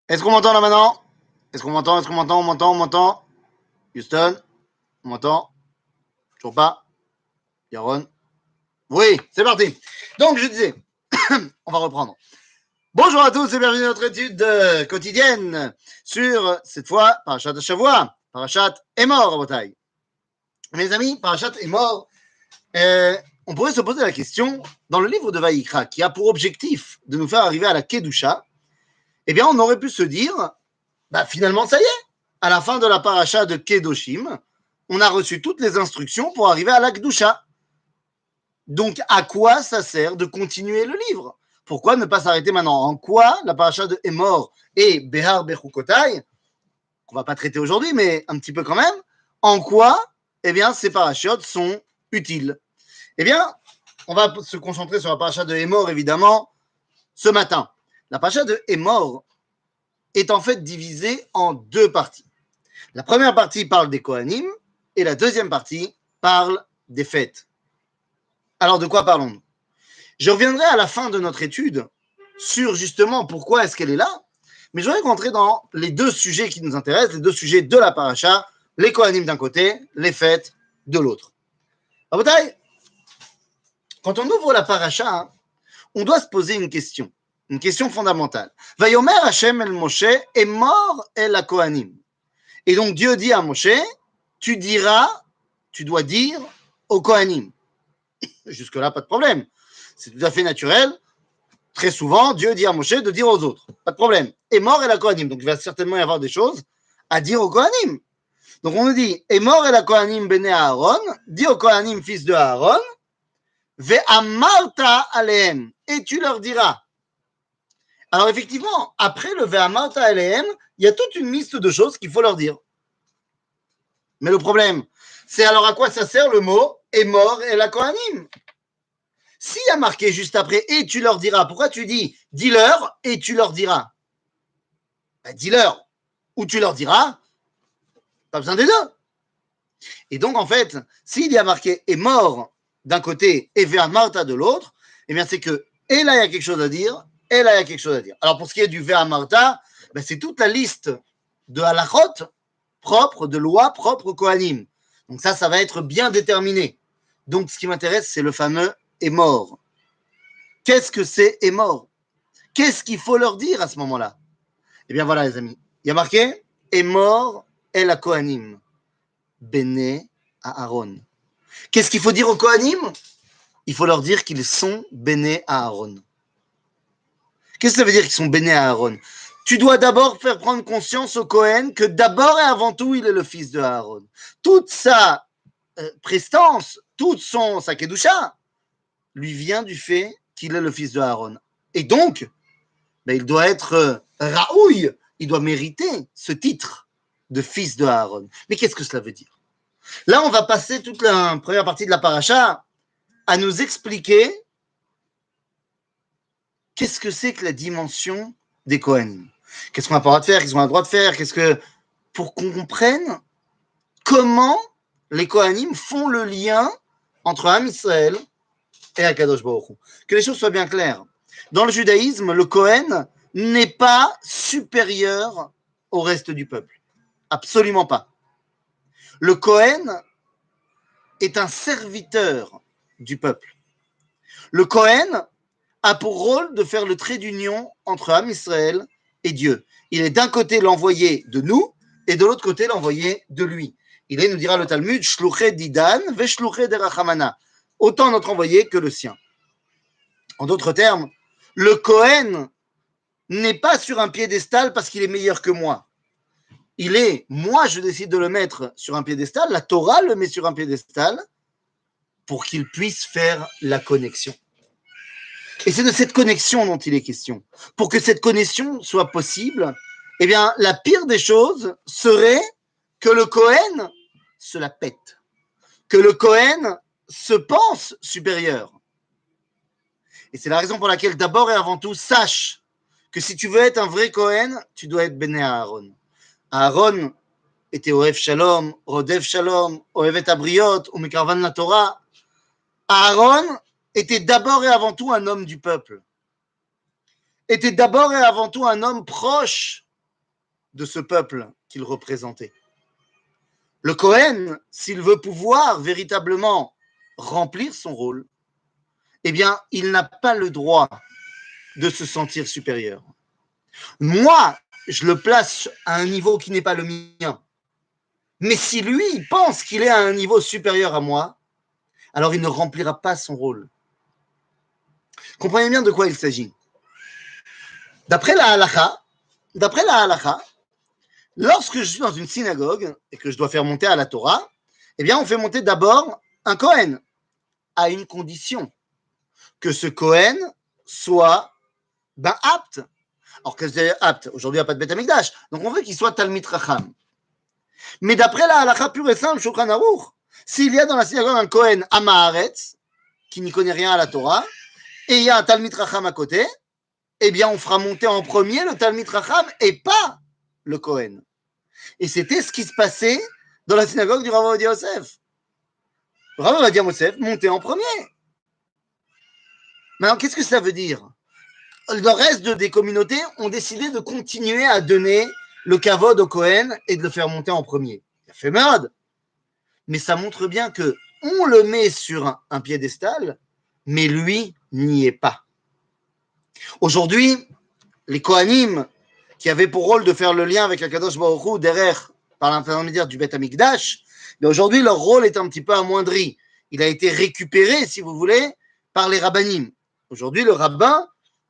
Est-ce qu'on m'entend là maintenant? Est-ce qu'on m'entend? Est-ce qu'on m'entend? On m'entend? On m'entend? Houston? On m'entend? Toujours pas? Yaron? Oui, c'est parti. Donc, je disais, on va reprendre. Bonjour à tous et bienvenue à notre étude quotidienne sur, cette fois, Parashat Shavua, Parashat Emor, à Botaï. Mes amis, Parashat Emor, on pourrait se poser la question, dans le livre de Vaïkra, qui a pour objectif de nous faire arriver à la Kedusha, eh bien, on aurait pu se dire, bah, finalement, ça y est, à la fin de la paracha de Kedoshim, on a reçu toutes les instructions pour arriver à la Kedusha. Donc, à quoi ça sert de continuer le livre? Pourquoi ne pas s'arrêter maintenant? En quoi la paracha de Emor et Behar Bechukotai, qu'on va pas traiter aujourd'hui, mais un petit peu quand même, en quoi, eh bien, ces parachutes sont utiles? Eh bien, on va se concentrer sur la paracha de Emor, évidemment, ce matin. La paracha de Emor est en fait divisée en deux parties. La première partie parle des Kohanim et la deuxième partie parle des fêtes. Alors, de quoi parlons-nous? Je reviendrai à la fin de notre étude sur justement pourquoi est-ce qu'elle est là, mais je voudrais rentrer dans les deux sujets qui nous intéressent, les deux sujets de la paracha, les Kohanim d'un côté, les fêtes de l'autre. Rabotai, quand on ouvre la paracha, on doit se poser une question fondamentale. Vayomer Hashem el Moshe est mort el Kohanim. Et donc Dieu dit à Moshe, tu dois dire aux Kohanim. Jusque-là, pas de problème. C'est tout à fait naturel. Très souvent, Dieu dit à Moshe de dire aux autres. Pas de problème. Et mort est la Kohanim. Donc il va certainement y avoir des choses à dire aux Kohanim. Donc on nous dit, et mort est la Kohanim bene Aaron, dit aux Kohanim fils de Aaron, ve amarta alehem, et tu leur diras. Alors effectivement, après le ve amarta alehem, il y a toute une liste de choses qu'il faut leur dire. Mais le problème, c'est alors à quoi ça sert le mot et mort et la Kohanim? S'il y a marqué juste après et tu leur diras, pourquoi tu dis dis-leur et tu leur diras? Ben, dis-leur ou tu leur diras, pas besoin des deux. Et donc en fait, s'il y a marqué est mort d'un côté et vers Martha de l'autre, eh bien c'est que et là il y a quelque chose à dire, et là il y a quelque chose à dire. Alors pour ce qui est du vers Martha, ben, c'est toute la liste de halachot propres, de lois propres au Kohanim. Donc ça va être bien déterminé. Donc ce qui m'intéresse, c'est le fameux est mort. Qu'est-ce que c'est est mort? Qu'est-ce qu'il faut leur dire à ce moment-là? Eh bien voilà les amis, il y a marqué est mort el la Kohanim, béné à Aaron. Qu'est-ce qu'il faut dire aux Kohanim? Il faut leur dire qu'ils sont béné à Aaron. Qu'est-ce que ça veut dire qu'ils sont béné à Aaron? Tu dois d'abord faire prendre conscience au Kohen que d'abord et avant tout, il est le fils de Aaron. Toute sa prestance, sa kedusha, lui vient du fait qu'il est le fils de Aaron. Et donc, ben, il doit être raouille, il doit mériter ce titre de fils de Aaron. Mais qu'est-ce que cela veut dire? Là, on va passer toute la première partie de la paracha à nous expliquer qu'est-ce que c'est que la dimension des Kohanim. Qu'est-ce qu'on n'a pas le droit de faire, qu'est-ce qu'on a le droit de faire, pour qu'on comprenne comment les Kohanim font le lien entre Am Israël et Akadosh Baruch Hu. Que les choses soient bien claires. Dans le judaïsme, le Kohen n'est pas supérieur au reste du peuple. Absolument pas. Le Kohen est un serviteur du peuple. Le Kohen a pour rôle de faire le trait d'union entre Am Israël et Dieu. Il est d'un côté l'envoyé de nous et de l'autre côté l'envoyé de lui. Il est, nous dira le Talmud, Shluché d'Idan ve Shluché de Rachamana. Autant notre envoyé que le sien. En d'autres termes, le Kohen n'est pas sur un piédestal parce qu'il est meilleur que moi. Moi je décide de le mettre sur un piédestal, la Torah le met sur un piédestal pour qu'il puisse faire la connexion. Et c'est de cette connexion dont il est question. Pour que cette connexion soit possible, eh bien, la pire des choses serait que le Kohen se la pète, que le Kohen se pense supérieur. Et c'est la raison pour laquelle, d'abord et avant tout, sache que si tu veux être un vrai Kohen, tu dois être béné à Aaron. Aaron était Ohev Shalom, Rodev Shalom, Ohevet Abriot, ou Mekarvan la Torah. Aaron était d'abord et avant tout un homme du peuple. Était d'abord et avant tout un homme proche de ce peuple qu'il représentait. Le Kohen, s'il veut pouvoir véritablement remplir son rôle, eh bien, il n'a pas le droit de se sentir supérieur. Moi, je le place à un niveau qui n'est pas le mien. Mais si lui pense qu'il est à un niveau supérieur à moi, alors il ne remplira pas son rôle. Comprenez bien de quoi il s'agit. D'après la halakha, lorsque je suis dans une synagogue et que je dois faire monter à la Torah, eh bien, on fait monter d'abord un Kohen, à une condition, que ce Kohen soit apte. Alors que c'est apte, aujourd'hui il n'y a pas de Beth Amikdash, donc on veut qu'il soit Talmid Racham. Mais d'après la halakha pure et simple, Shulchan Aruch, s'il y a dans la synagogue un Kohen Amaharetz, qui n'y connaît rien à la Torah, et il y a un Talmid Racham à côté, eh bien on fera monter en premier le Talmid Racham et pas le Kohen. Et c'était ce qui se passait dans la synagogue du Rav Ovadia Yosef. Le Rav Ovadia Yosef montait en premier. Maintenant, qu'est-ce que ça veut dire? Le reste des communautés ont décidé de continuer à donner le kavod au Kohen et de le faire monter en premier. Il a fait merde. Mais ça montre bien que on le met sur un piédestal, mais lui n'y est pas. Aujourd'hui, les Kohanim, qui avaient pour rôle de faire le lien avec la Kadosh Baruch Hu derrière, par l'intermédiaire du Beth Amikdash, mais aujourd'hui, leur rôle est un petit peu amoindri. Il a été récupéré, si vous voulez, par les rabbinim. Aujourd'hui, le rabbin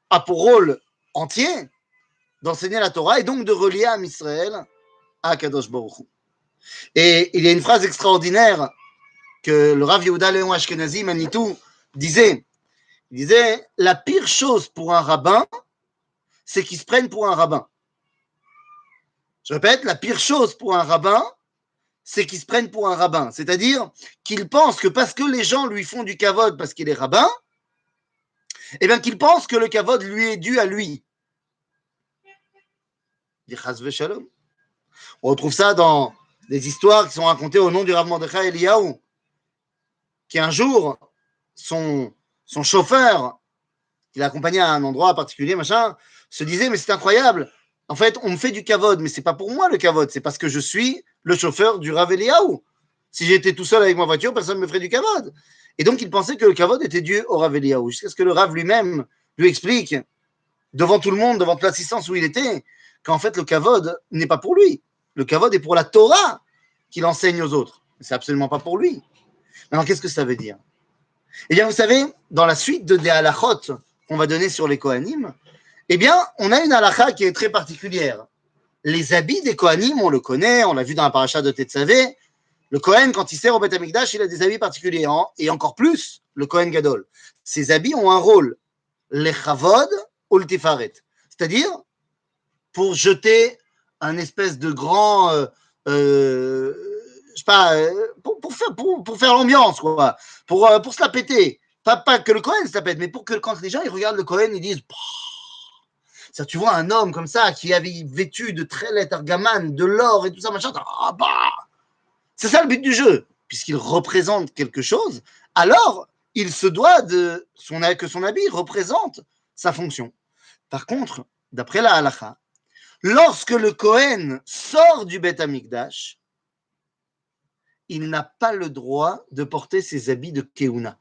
a pour rôle entier d'enseigner la Torah et donc de relier Am Israël à Kadosh Baruch Hu. Et il y a une phrase extraordinaire que le Rav Yehuda Léon Ashkenazi Manitou disait. Il disait, la pire chose pour un rabbin, c'est qu'il se prenne pour un rabbin. Je répète, la pire chose pour un rabbin, c'est qu'il se prenne pour un rabbin. C'est-à-dire qu'il pense que parce que les gens lui font du kavod parce qu'il est rabbin, eh bien qu'il pense que le kavod lui est dû à lui. On retrouve ça dans des histoires qui sont racontées au nom du Rav Mordechai Eliyahu, qui un jour, son chauffeur, qui l'accompagnait à un endroit particulier, machin, se disait, mais c'est incroyable, en fait, on me fait du kavod, mais c'est pas pour moi le kavod, c'est parce que je suis le chauffeur du Rav Eliyahu. Si j'étais tout seul avec ma voiture, personne ne me ferait du kavod. Et donc, il pensait que le kavod était dû au Rav Eliyahu, jusqu'à ce que le Rav lui-même lui explique, devant tout le monde, devant toute l'assistance où il était, qu'en fait, le kavod n'est pas pour lui. Le kavod est pour la Torah qu'il enseigne aux autres. C'est absolument pas pour lui. Alors, qu'est-ce que ça veut dire? Eh bien, vous savez, dans la suite des halachot qu'on va donner sur les Kohanim, eh bien, on a une halakha qui est très particulière. Les habits des Kohanim, on le connaît, on l'a vu dans la paracha de Tetzavé. Le Kohen, quand il sert au Beth Amikdash, il a des habits particuliers. Et encore plus, le Kohen Gadol. Ces habits ont un rôle. Lechavod ou le tifaret. C'est-à-dire, pour jeter un espèce de grand... je sais pas, pour faire l'ambiance, quoi. Pour se la péter. Pas que le Kohen se la pète, mais pour que quand les gens ils regardent le Kohen, ils disent... Ça, tu vois un homme comme ça qui avait vêtu de trélet argaman, de l'or et tout ça, machin. Ah bah, c'est ça le but du jeu. Puisqu'il représente quelque chose, alors il se doit que son habit représente sa fonction. Par contre, d'après la halakha, lorsque le Kohen sort du Beth Amikdash, il n'a pas le droit de porter ses habits de Keuna.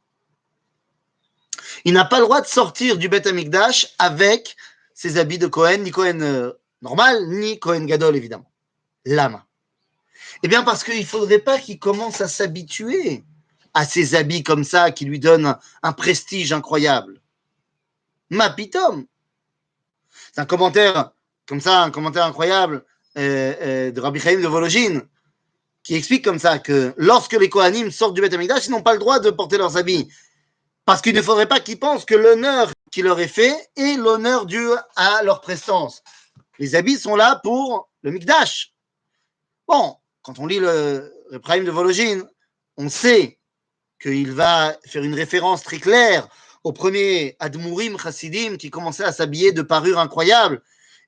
Il n'a pas le droit de sortir du Beth Amikdash avec ses habits de Kohen, ni Kohen normal, ni Kohen Gadol, évidemment. Lama. Eh bien, parce qu'il ne faudrait pas qu'il commence à s'habituer à ces habits comme ça qui lui donnent un prestige incroyable. Ma pitom. C'est un commentaire comme ça, un commentaire incroyable de Rabbi Chaim de Volojine, qui explique comme ça que lorsque les Kohanim sortent du Beth Amikdash, ils n'ont pas le droit de porter leurs habits. Parce qu'il ne faudrait pas qu'ils pensent que l'honneur qui leur est fait est l'honneur dû à leur prestance. Les habits sont là pour le Mikdash. Bon, quand on lit le Prime de Volojine, on sait qu'il va faire une référence très claire au premier Admourim Chassidim qui commençait à s'habiller de parures incroyables.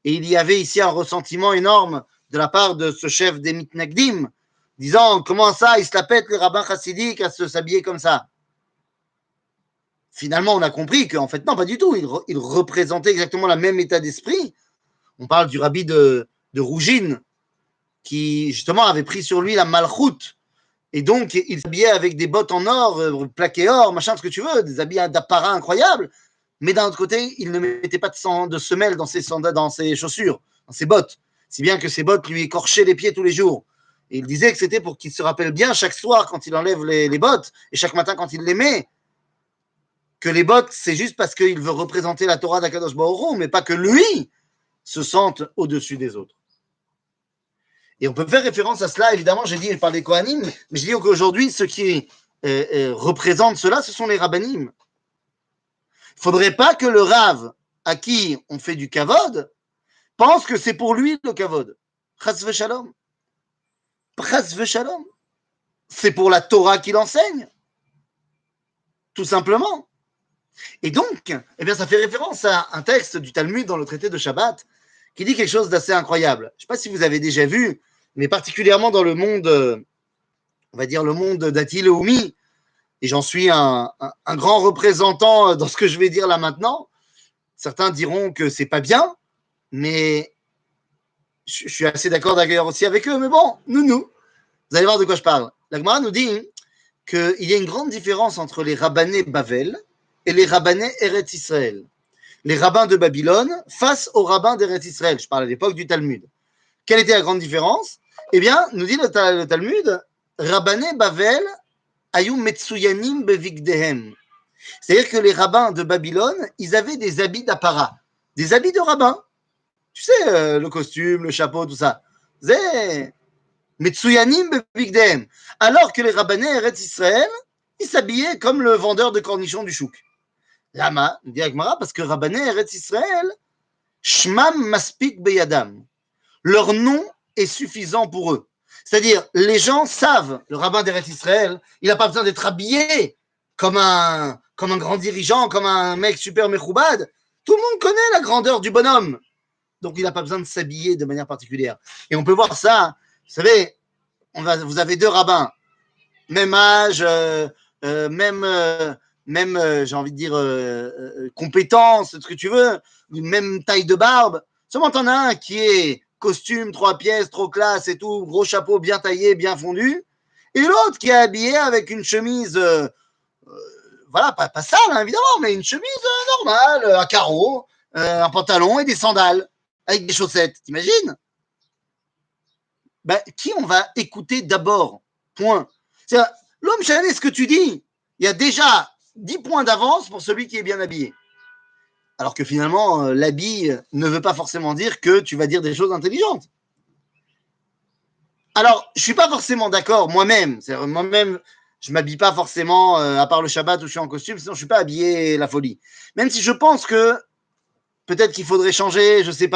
Et il y avait ici un ressentiment énorme de la part de ce chef des Mitnagdim, disant comment ça, il se la pète les rabbins chassidiques à s'habiller comme ça. Finalement, on a compris qu'en fait, non, pas du tout. Il représentait exactement le même état d'esprit. On parle du rabbi de de Rougine, qui justement avait pris sur lui la malchoute. Et donc, il s'habillait avec des bottes en or, plaquées or, machin, ce que tu veux, des habits d'apparat incroyables. Mais d'un autre côté, il ne mettait pas de semelles dans ses chaussures, dans ses bottes. Si bien que ses bottes lui écorchaient les pieds tous les jours. Et il disait que c'était pour qu'il se rappelle bien chaque soir quand il enlève les bottes et chaque matin quand il les met, que les bottes, c'est juste parce qu'il veut représenter la Torah d'Akadosh Baruch Hu, mais pas que lui se sente au-dessus des autres. Et on peut faire référence à cela, évidemment, j'ai dit par les Kohanim, mais je dis qu'aujourd'hui, ceux qui représentent cela, ce sont les Rabbanim. Il ne faudrait pas que le Rav à qui on fait du kavod pense que c'est pour lui le kavod. Chas v'shalom. Chas v'shalom. C'est pour la Torah qu'il enseigne. Tout simplement. Et donc, eh bien, ça fait référence à un texte du Talmud dans le traité de Shabbat qui dit quelque chose d'assez incroyable. Je ne sais pas si vous avez déjà vu, mais particulièrement dans le monde, on va dire le monde d'Ati Leoumi, et j'en suis un grand représentant dans ce que je vais dire là maintenant. Certains diront que c'est pas bien, mais je suis assez d'accord d'ailleurs aussi avec eux. Mais bon, nous, vous allez voir de quoi je parle. La Gemara nous dit qu'il y a une grande différence entre les rabbinés Bavel et les rabbinés Eretz Israël. Les rabbins de Babylone face aux rabbins d'Eretz Israël. Je parle à l'époque du Talmud. Quelle était la grande différence? Eh bien, nous dit le Talmud, rabbané Bavel ayum metsuyanim bevigdehem. C'est-à-dire que les rabbins de Babylone, ils avaient des habits d'apparat, des habits de rabbin. Tu sais, le costume, le chapeau, tout ça. C'est metsuyanim bevigdehem. Alors que les rabbanés Eretz Israël, ils s'habillaient comme le vendeur de cornichons du chouk. Lama, dit Agmara, parce que rabbanés Eretz Israël, shmam maspik beyadam. Leur nom est suffisant pour eux. C'est-à-dire, les gens savent, le rabbin d'Eretz Israël, il n'a pas besoin d'être habillé comme un grand dirigeant, comme un mec super mechoubad. Tout le monde connaît la grandeur du bonhomme. Donc, il n'a pas besoin de s'habiller de manière particulière. Et on peut voir ça, vous savez, vous avez deux rabbins, même âge, j'ai envie de dire, compétence, ce que tu veux, même taille de barbe. Seulement, t'en as un qui est costume, 3 pièces, trop classe et tout, gros chapeau bien taillé, bien fondu, et l'autre qui est habillé avec une chemise, voilà, pas sale, hein, évidemment, mais une chemise normale, à carreaux, un pantalon et des sandales, avec des chaussettes, t'imagines? Ben, qui on va écouter d'abord? Point. L'homme chané, ce que tu dis, il y a déjà 10 points d'avance pour celui qui est bien habillé. Alors que finalement, l'habit ne veut pas forcément dire que tu vas dire des choses intelligentes. Alors, je ne suis pas forcément d'accord moi-même. Moi-même, je ne m'habille pas forcément, à part le Shabbat où je suis en costume, sinon je ne suis pas habillé la folie. Même si je pense que peut-être qu'il faudrait changer, je ne sais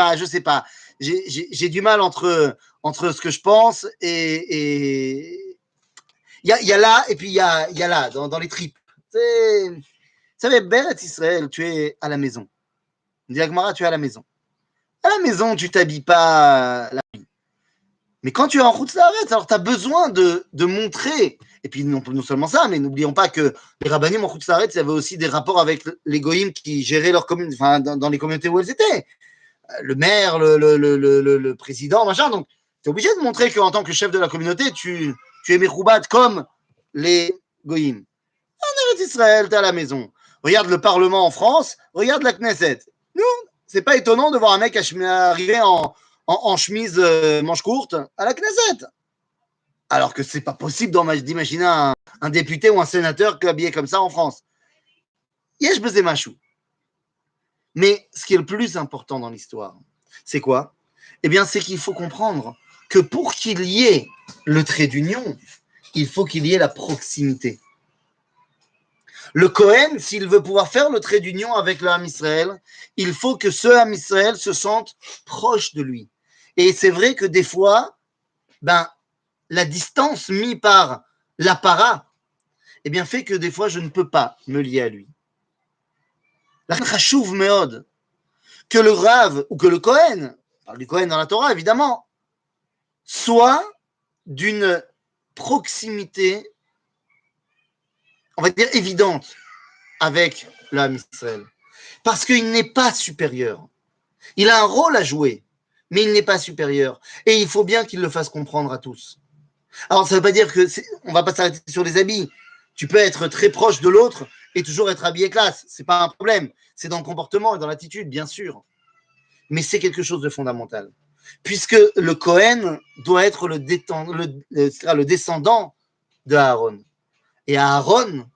pas. J'ai du mal entre ce que je pense et il y a là et puis il y a là, dans les tripes. Vous savez, Beret Israël, tu es à la maison. Diagmara, tu es à la maison. À la maison, tu t'habilles pas la nuit. Mais quand tu es en route Saaretz, alors tu as besoin de montrer. Et puis non seulement ça, mais n'oublions pas que les rabbanim en route Saaretz, il y avait aussi des rapports avec les goïms qui géraient leur commune, enfin dans les communautés où elles étaient. Le maire, le président, machin. Donc tu es obligé de montrer qu'en tant que chef de la communauté, tu es Mechoubat comme les goïms. En Eretz Israël, tu es à la maison. Regarde le Parlement en France, regarde la Knesset. Nous, c'est pas étonnant de voir un mec arriver en chemise manche courte à la Knesset. Alors que c'est pas possible d'imaginer un député ou un sénateur habillé comme ça en France. Yesh bezé machou. Mais ce qui est le plus important dans l'histoire, c'est quoi? Eh bien, c'est qu'il faut comprendre que pour qu'il y ait le trait d'union, il faut qu'il y ait la proximité. Le Kohen, s'il veut pouvoir faire le trait d'union avec le Ham Israël, il faut que ce Ham Israël se sente proche de lui. Et c'est vrai que des fois, la distance mise par l'apparat, eh bien, fait que des fois, je ne peux pas me lier à lui. La chachouv meod, que le Rav ou que le Kohen, on parle du Kohen dans la Torah, évidemment, soit d'une proximité, on va dire, évidente avec le Ham Israël. Parce qu'il n'est pas supérieur. Il a un rôle à jouer. mais il n'est pas supérieur. Et il faut bien qu'il le fasse comprendre à tous. Alors, ça ne veut pas dire que on va pas s'arrêter sur les habits. Tu peux être très proche de l'autre et toujours être habillé classe. C'est pas un problème. C'est dans le comportement et dans l'attitude, bien sûr. Mais c'est quelque chose de fondamental. Puisque le Cohen doit être le descendant de Aaron. Et à Aaron,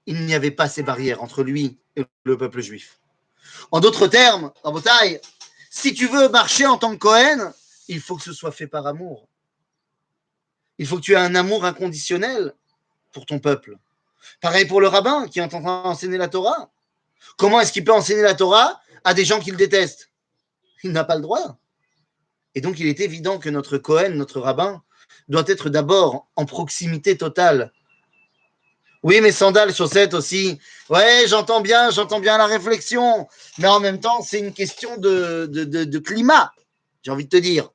il n'y avait pas ces barrières entre lui et le peuple juif. En d'autres termes, en bataille, si tu veux marcher en tant que Cohen, il faut que ce soit fait par amour. Il faut que tu aies un amour inconditionnel pour ton peuple. Pareil pour le rabbin qui est en train d'enseigner la Torah. Comment est-ce qu'il peut enseigner la Torah à des gens qu'il déteste? Il n'a pas le droit. Et donc, il est évident que notre Cohen, notre rabbin, doit être d'abord en proximité totale. Oui, mais sandales, chaussettes aussi. Ouais, j'entends bien la réflexion. Mais en même temps, c'est une question de climat, j'ai envie de te dire.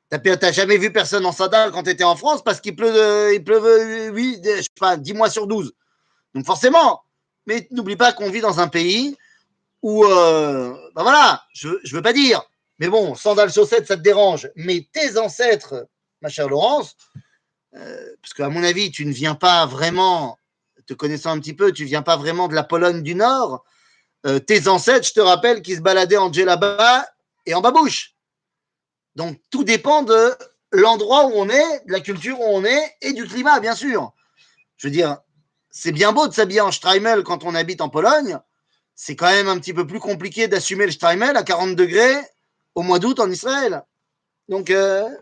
T'as jamais vu personne en sandales quand tu étais en France parce qu'il pleut, oui, je sais pas, 10 mois sur 12. Donc forcément. Mais n'oublie pas qu'on vit dans un pays où, ben voilà, je veux pas dire. Mais bon, sandales, chaussettes, ça te dérange. Mais tes ancêtres, ma chère Laurence, parce qu'à mon avis, tu ne viens pas vraiment, te connaissant un petit peu, tu ne viens pas vraiment de la Pologne du Nord. Tes ancêtres, je te rappelle, qui se baladaient en djellaba et en babouche. Donc, tout dépend de l'endroit où on est, de la culture où on est et du climat, bien sûr. Je veux dire, c'est bien beau de s'habiller en Streimel quand on habite en Pologne. C'est quand même un petit peu plus compliqué d'assumer le Streimel à 40 degrés au mois d'août en Israël. Donc, elle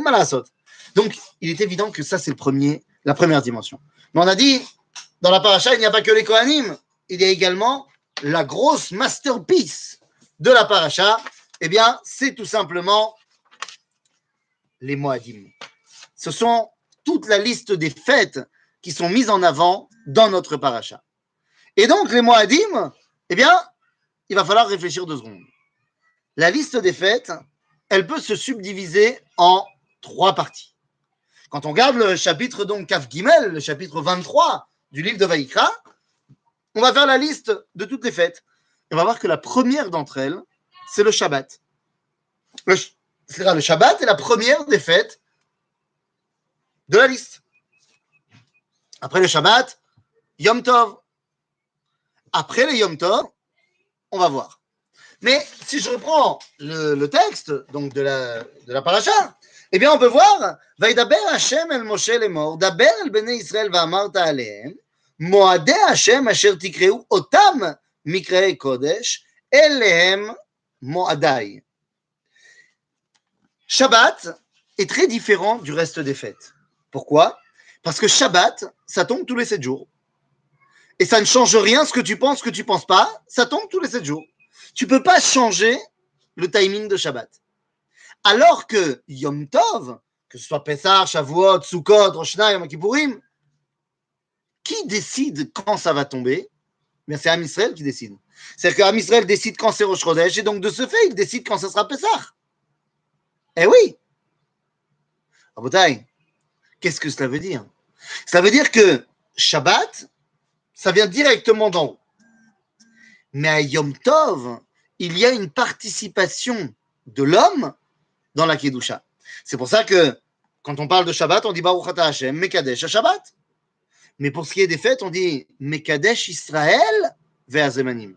m'a la saute. Donc, il est évident que ça, c'est la première dimension. Mais on a dit, dans la paracha, il n'y a pas que les Kohanim. Il y a également la grosse masterpiece de la paracha. Eh bien, c'est tout simplement les Moadim. Ce sont toute la liste des fêtes qui sont mises en avant dans notre paracha. Et donc, les Moadim, eh bien, il va falloir réfléchir 2 secondes. La liste des fêtes, elle peut se subdiviser en 3 parties. Quand on regarde le chapitre donc Kaf Gimel, le chapitre 23 du livre de Vaïkra, on va faire la liste de toutes les fêtes. Et on va voir que la première d'entre elles, c'est le Shabbat. Le Shabbat est la première des fêtes de la liste. Après le Shabbat, Yom Tov. Après le Yom Tov, on va voir. Mais si je reprends le texte donc de la paracha, eh bien on peut voir Vaidaber Hashem el Moshe lemor, daber el bnei Israël va'amarta alehem, moadei Hashem asher tikreu otam mikrei kodesh, elehem moadai. Shabbat est très différent du reste des fêtes. Pourquoi? Parce que Shabbat, ça tombe tous les 7 jours. Et ça ne change rien, ce que tu penses pas, ça tombe tous les 7 jours. Tu ne peux pas changer le timing de Shabbat. Alors que Yom Tov, que ce soit Pessah, Shavuot, Sukkot, Rosh Hashanah, Yom Kippourim, qui décide quand ça va tomber? Bien, c'est Am Israël qui décide. C'est-à-dire qu'Am Israël décide quand c'est Rosh Chodesh, et donc de ce fait, il décide quand ça sera Pessah. Eh oui! Rabotai, qu'est-ce que cela veut dire? Ça veut dire que Shabbat, ça vient directement d'en haut. Mais à Yom Tov, il y a une participation de l'homme dans la Kedusha. C'est pour ça que quand on parle de Shabbat, on dit Baruch Ata Hashem, Mekadesh Shabbat. Mais pour ce qui est des fêtes, on dit Mekadesh Israël ve'azemanim.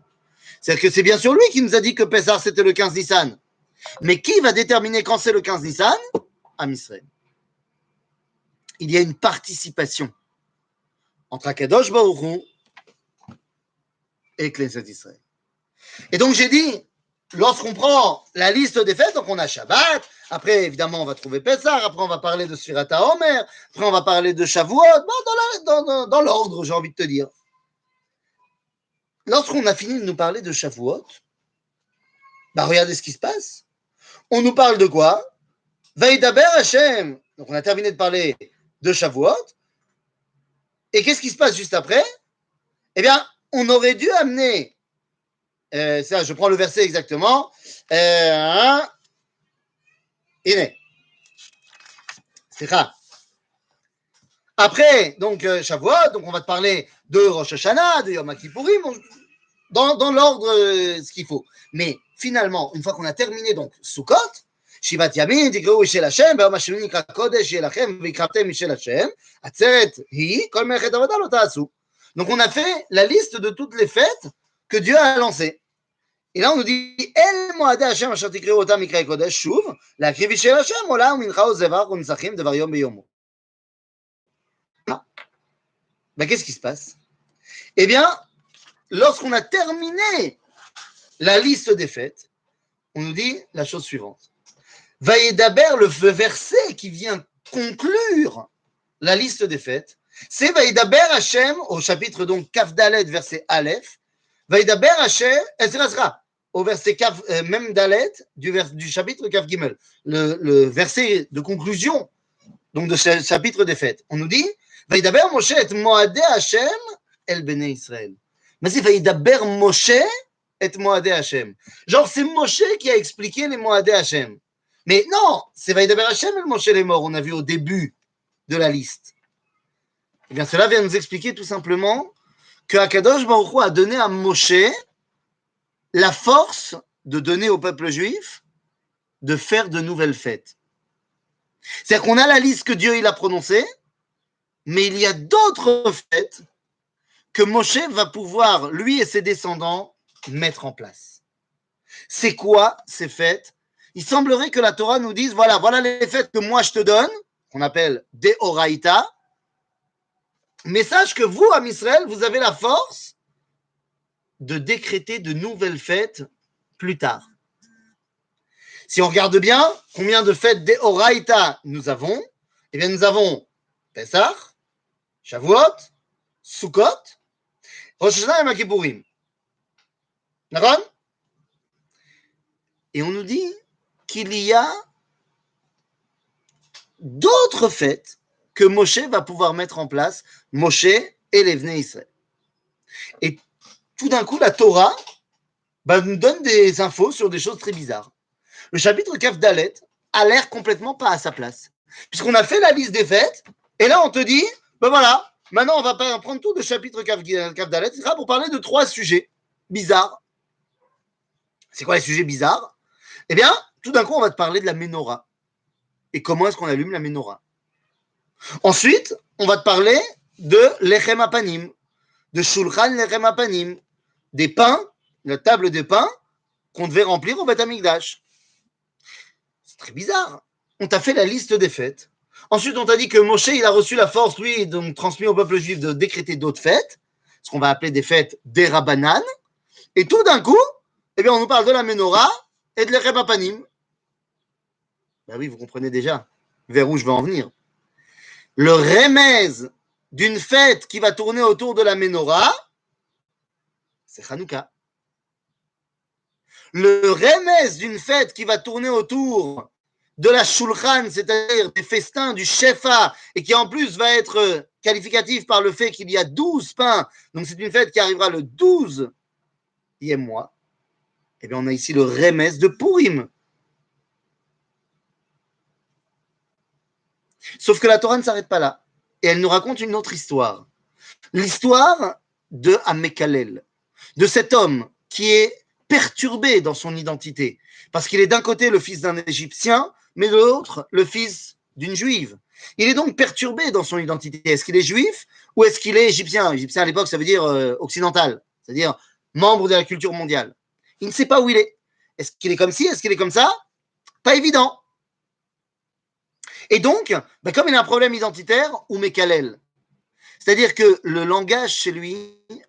C'est-à-dire que c'est bien sûr lui qui nous a dit que Pessah c'était le 15 Nissan. Mais qui va déterminer quand c'est le 15 Nissan? Am Israël. Il y a une participation entre Akadosh Baruch Hu et Knesset Israël. Et donc j'ai dit, lorsqu'on prend la liste des fêtes, donc on a Shabbat, après évidemment on va trouver Pessah, après on va parler de Sfirat HaOmer, après on va parler de Shavuot, dans l'ordre j'ai envie de te dire. Lorsqu'on a fini de nous parler de Shavuot, bah regardez ce qui se passe. On nous parle de quoi? Vaidaber Hashem. Donc on a terminé de parler de Shavuot. Et qu'est-ce qui se passe juste après? Eh bien, on aurait dû amener, ça, je prends le verset exactement. Iné. C'est ça. Après, donc, Shavuot, donc on va te parler de Rosh Hashanah, de Yom Kippourim. dans l'ordre, ce qu'il faut. Mais finalement, une fois qu'on a terminé donc Sukkot, Shivat Yamin, תקראו של השם, ביום השני נקרא קודש יהיה לכם, ויקראתם משל השם, עצרת היא, כל מלאכת עבודה לא תעשו. Donc on a fait la liste de toutes les fêtes que Dieu a lancées. Et là on nous dit, אל מועדי השם אשר תקראו אותם מקראי קודש, שוב, להקריב של השם, עולה ומנחה וזבח ונצחים דבר יום ביומו. Ben, qu'est-ce qui se passe? Eh bien, lorsqu'on a terminé la liste des fêtes, on nous dit la chose suivante. Vaïdaber, le verset qui vient conclure la liste des fêtes, c'est Vaïdaber Hashem, au chapitre donc Kaf Dalet, verset Aleph, Vaïdaber Hashem, au verset Kaf, même Dalet, du chapitre Kaf Gimel, le verset de conclusion donc de ce chapitre des fêtes. On nous dit Vaïdaber Moshe et Moadé Hashem el Bnei Israël. Mais c'est Vaïdaber Moshe et Moadé Hashem. Genre, c'est Moshe qui a expliqué les Moadé Hashem. Mais non, c'est Vaïdaber Hashem et Moshe les morts, on a vu au début de la liste. Eh bien, cela vient nous expliquer tout simplement que Akadosh Baruch Hu a donné à Moshe la force de donner au peuple juif de faire de nouvelles fêtes. C'est-à-dire qu'on a la liste que Dieu il a prononcée, mais il y a d'autres fêtes que Moshe va pouvoir, lui et ses descendants, mettre en place. C'est quoi ces fêtes? Il semblerait que la Torah nous dise, voilà les fêtes que moi je te donne, qu'on appelle des Oraïta, mais sache que vous, Am Israël, vous avez la force de décréter de nouvelles fêtes plus tard. Si on regarde bien, combien de fêtes des Oraïta nous avons? Eh bien, nous avons Pesach, Shavuot, Sukkot, Rosh Hashanah et Yom Kippourim. D'accord? Et on nous dit qu'il y a d'autres fêtes que Moshe va pouvoir mettre en place, Moshe et les Bnei Israël. Et tout d'un coup, la Torah nous donne des infos sur des choses très bizarres. Le chapitre Kaf Dalet a l'air complètement pas à sa place. Puisqu'on a fait la liste des fêtes, et là on te dit, voilà, maintenant on va prendre tout le chapitre Kaf Dalet, etc., pour parler de 3 sujets bizarres. C'est quoi les sujets bizarres? Eh bien, tout d'un coup, on va te parler de la Ménorah. Et comment est-ce qu'on allume la Ménorah? Ensuite, on va te parler de Lechem Apanim, de Shulchan Lechem Apanim, des pains, la table des pains qu'on devait remplir au Beth Amikdash. C'est très bizarre. On t'a fait la liste des fêtes. Ensuite, on t'a dit que Moshe, il a reçu la force, lui, donc transmis au peuple juif de décréter d'autres fêtes, ce qu'on va appeler des fêtes des Rabbanan. Et tout d'un coup, eh bien, on nous parle de la Ménorah et de l'Echem Apanim. Ben oui, vous comprenez déjà vers où je vais en venir. Le remez d'une fête qui va tourner autour de la Ménorah, c'est Hanouka. Le remez d'une fête qui va tourner autour de la Shulchan, c'est-à-dire des festins du Shefa, et qui en plus va être qualificatif par le fait qu'il y a 12 pains, donc c'est une fête qui arrivera le 12e mois. Eh bien, on a ici le remez de Purim. Sauf que la Torah ne s'arrête pas là. Et elle nous raconte une autre histoire. L'histoire de Amekalel, de cet homme qui est perturbé dans son identité. Parce qu'il est d'un côté le fils d'un Égyptien, mais de l'autre le fils d'une Juive. Il est donc perturbé dans son identité. Est-ce qu'il est juif ou est-ce qu'il est égyptien? Égyptien à l'époque, ça veut dire occidental, c'est-à-dire membre de la culture mondiale. Il ne sait pas où il est. Est-ce qu'il est comme ci? Est-ce qu'il est comme ça? Pas évident. Et donc, comme il a un problème identitaire, ou Mekalel, c'est-à-dire que le langage chez lui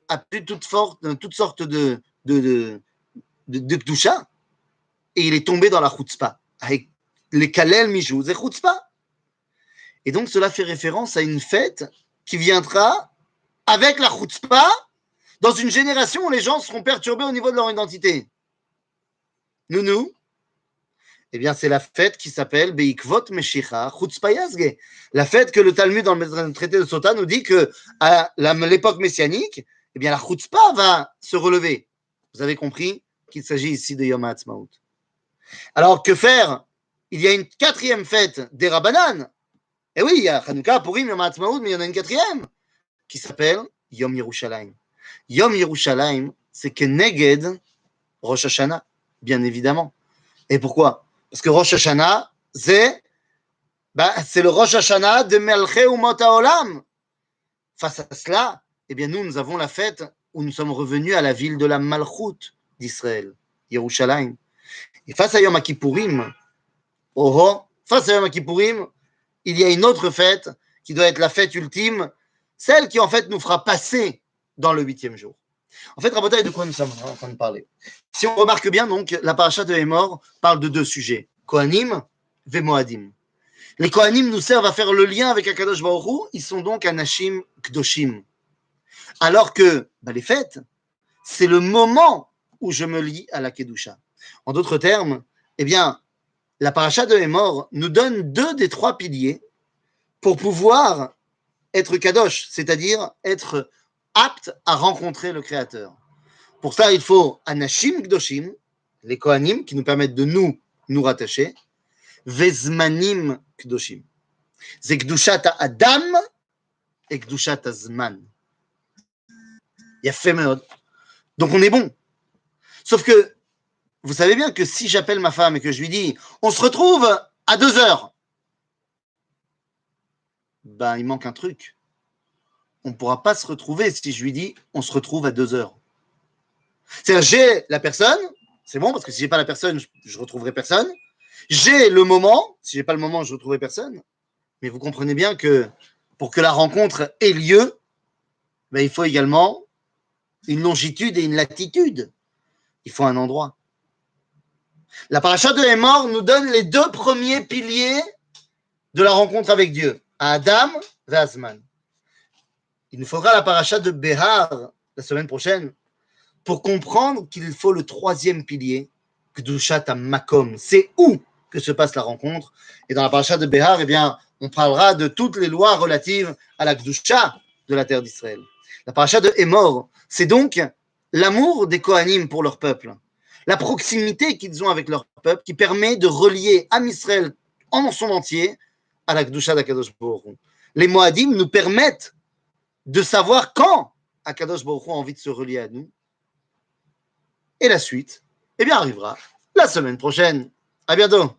a plus toutes sortes de Kdusha, et il est tombé dans la chutzpah. Avec les Kalel Mijou, c'est chutzpah. Et donc, cela fait référence à une fête qui viendra avec la chutzpah dans une génération où les gens seront perturbés au niveau de leur identité. Nounou, eh bien, c'est la fête qui s'appelle Beikvot Meshicha Chutzpah Yazge. La fête que le Talmud, dans le traité de Sota, nous dit qu'à l'époque messianique, eh bien, la Chutzpah va se relever. Vous avez compris qu'il s'agit ici de Yom HaAtzmaut. Alors, que faire? Il y a une 4e fête des Rabbanan. Eh oui, il y a Hanouka, Purim, Yom HaAtzmaut, mais il y en a une 4e qui s'appelle Yom Yerushalayim. Yom Yerushalayim, c'est Keneged Rosh Hashanah, bien évidemment. Et pourquoi? Parce que Rosh Hashanah, c'est le Rosh Hashanah de Melchei Umot HaOlam. Face à cela, eh bien, nous avons la fête où nous sommes revenus à la ville de la Malchut d'Israël, Yerushalayim. Et face à Yom Kippourim, face à Yom Kippourim, il y a une autre fête qui doit être la fête ultime, celle qui en fait nous fera passer dans le 8e jour. En fait, Rabotai, de quoi nous sommes en train de parler? Si on remarque bien, donc, la paracha de Hémor parle de deux sujets, Kohanim et Moadim. Les Kohanim nous servent à faire le lien avec Akadosh Baruch Hu, ils sont donc Anashim Kdoshim. Alors que les fêtes, c'est le moment où je me lie à la Kedusha. En d'autres termes, eh bien, la paracha de Hémor nous donne 2 des 3 piliers pour pouvoir être Kadosh, c'est-à-dire être apte à rencontrer le Créateur. Pour ça, il faut Anashim Kdoshim, les Kohanim, qui nous permettent de nous rattacher, Vezmanim Kdoshim. C'est Kdushat Adam et Kdushat Zman. Il y a fait meod. Donc on est bon. Sauf que, vous savez bien que si j'appelle ma femme et que je lui dis « on se retrouve à 2h », il manque un truc. On ne pourra pas se retrouver si je lui dis « on se retrouve à 2h ». C'est-à-dire, j'ai la personne, c'est bon, parce que si je n'ai pas la personne, je ne retrouverai personne. J'ai le moment, si je n'ai pas le moment, je ne retrouverai personne. Mais vous comprenez bien que pour que la rencontre ait lieu, il faut également une longitude et une latitude. Il faut un endroit. La paracha de Hémor nous donne les 2 premiers piliers de la rencontre avec Dieu, à Adam et Azman. Il nous faudra la paracha de Behar la semaine prochaine pour comprendre qu'il faut le 3e pilier, Kedushat HaMakom. C'est où que se passe la rencontre. Et dans la paracha de Behar, eh bien, on parlera de toutes les lois relatives à la Kedusha de la terre d'Israël. La paracha de Hémor, c'est donc l'amour des Kohanim pour leur peuple, la proximité qu'ils ont avec leur peuple qui permet de relier Am Israël en son entier à la Kedusha d'Akadosh Baruch Hu. Les Moadim nous permettent de savoir quand Akadosh Baruch Hu a envie de se relier à nous. Et la suite, eh bien, arrivera la semaine prochaine. À bientôt.